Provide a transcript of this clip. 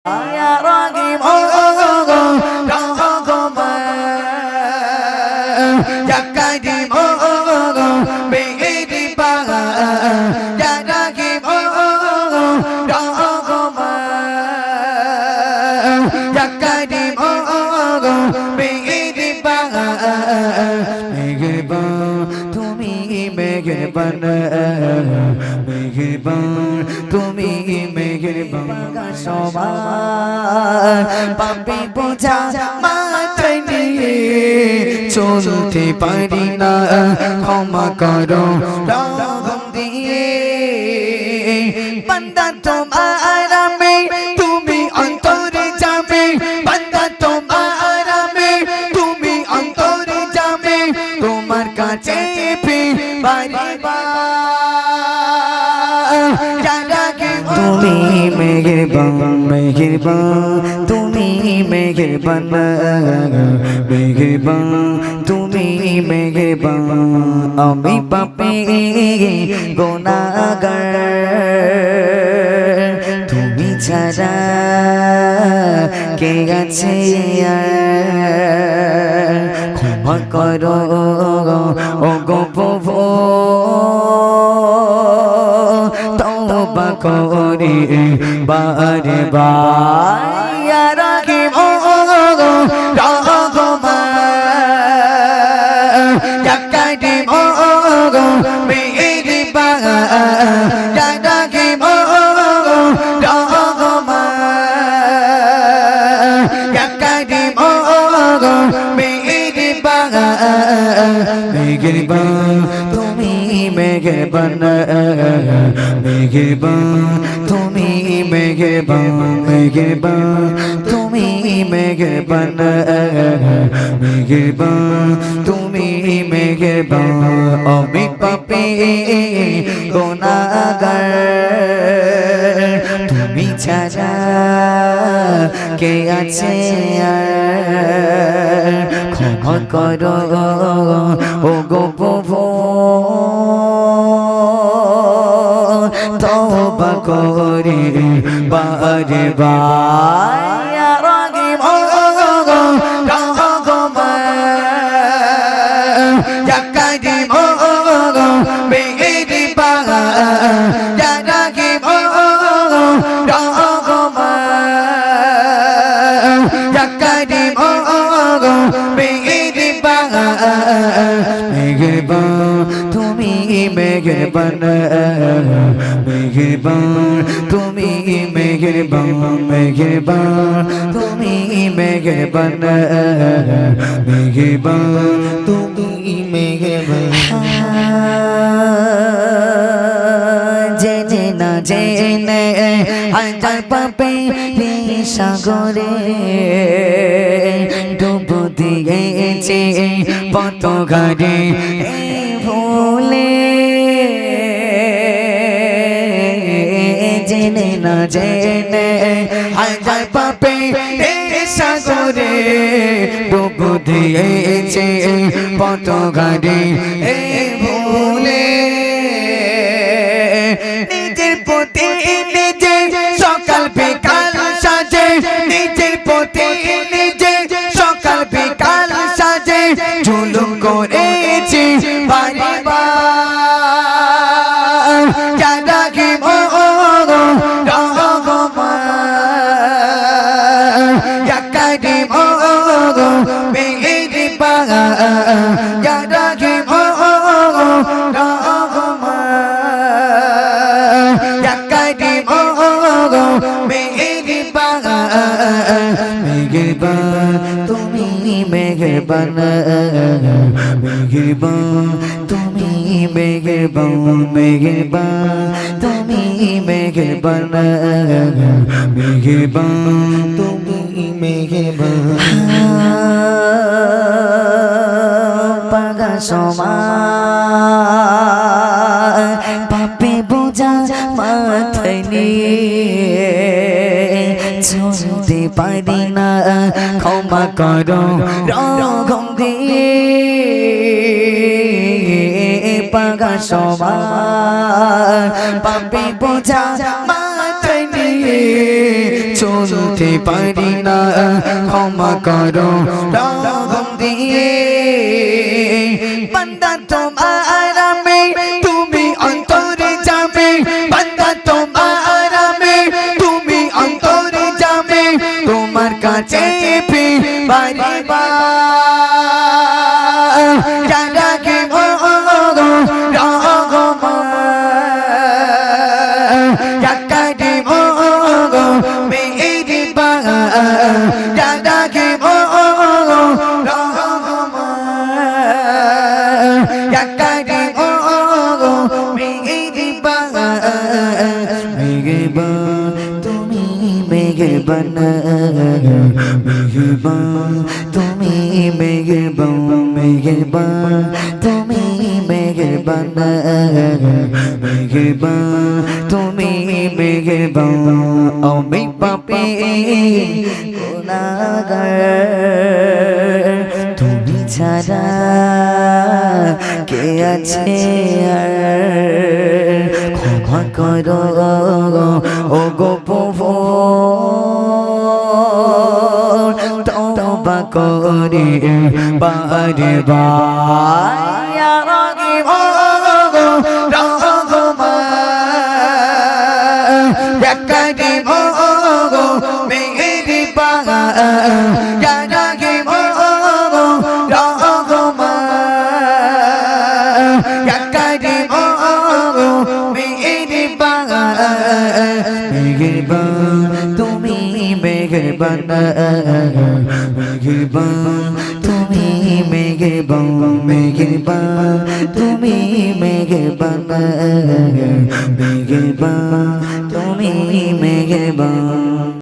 Ya Rahim Ya Karim Bihiriba Ya Rahim Ya Karim Bihiriba Mehriban Tumi Mehriban Mehriban Tumi Mehriban সবার পাপি বোঝা মাথায় নিয়ে চলতে পারি না ক্ষমা করো রহম দিয়ে বান্দা তোমার আমি তুমি অন্তরে যাবে বান্দা তোমার আমি তুমি অন্তরে যাবে তোমার কাছে তুমি মেহেরবান মেহেরবান তুমি মেহেরবান মেহেরবান তুমি মেহেরবান আমি পাপী গুনাহগার তুমি ছাড়া কে আছে আর ক্ষমা করো ও গো প্রভু তওবা করি বারে বার ইয়া রাহিম ইয়া কারীম মেহেরবান ইয়া রাহিম ইয়া কারীম মেহেরবান মেহেরবান তুমি মেহেরবান মেহেরবান তুমি মেহেরবান মেহেরবান তুমি মেহেরবান মেহেরবান তুমি মেহেরবান আমি পাপী গুনাহগার তুমি ছাড়া কে আছে আর ক্ষমা করো ও গো প্রভু তওবা করি বারে বার ইয়া রাহিম ইয়া কারীম মেহেরবান ইয়া রাহিম ইয়া কারীম মেহেরবান মেহেরবান তুমি মেহেরবান মেহেরবান তুমি মেহেরবান মেহেরবান তুমি মেহেরবান মেহেরবান তুমি মেহেরবান জেনে না জেনে হাজার পাপে সাগরে ডুব দিয়েছে পথঘাটে ভুলে জেনে না জেনে হাজার পাপে সাগরে ডুব দিয়েছে পথঘাটে ভুলে নিজের প্রতি নিজে সকাল বিকাল সাজে নিজের প্রতি নিজে সকাল বিকাল সাজে জুলুম করেছি বারে বার ইয়া রাহিম ইয়া কারীম মেহেরবান ইয়া রাহিম ইয়া কারীম মেহেরবান মেহেরবান তুমি মেহেরবান মেহেরবান তুমি মেহেরবান মেহেরবান তুমি মেহেরবান মেহেরবান তুমি মেহেরবান পাগা সময় পাপে বোঝা মাথায় নিয়ে চলতে পারি না ক্ষমা করো রহম দিয়ে পাগা সময় পাপে বোঝা মাথায় নিয়ে চলতে পারি না ক্ষমা করো রহম দিয়ে বান্দা তোমার আমি তুমি অন্তরে যাবে বান্দা তোমার আমি তুমি অন্তরে যাবে তোমার কাছে পারিবা জানাকে মেঘবান তুমি মেঘবান মেঘবান তুমি মেঘবান মেঘবান তুমি মেঘবান আমি পাপী গুনাহগার তুমি ছাড়া কে আছে আর ক্ষমা করো ও গো প্রভু তওবা করে বারে তুমি মেঘবান মেঘবান তুমি মেঘবান মেঘবান তুমি মেঘবান মেঘবান তুমি মেঘবান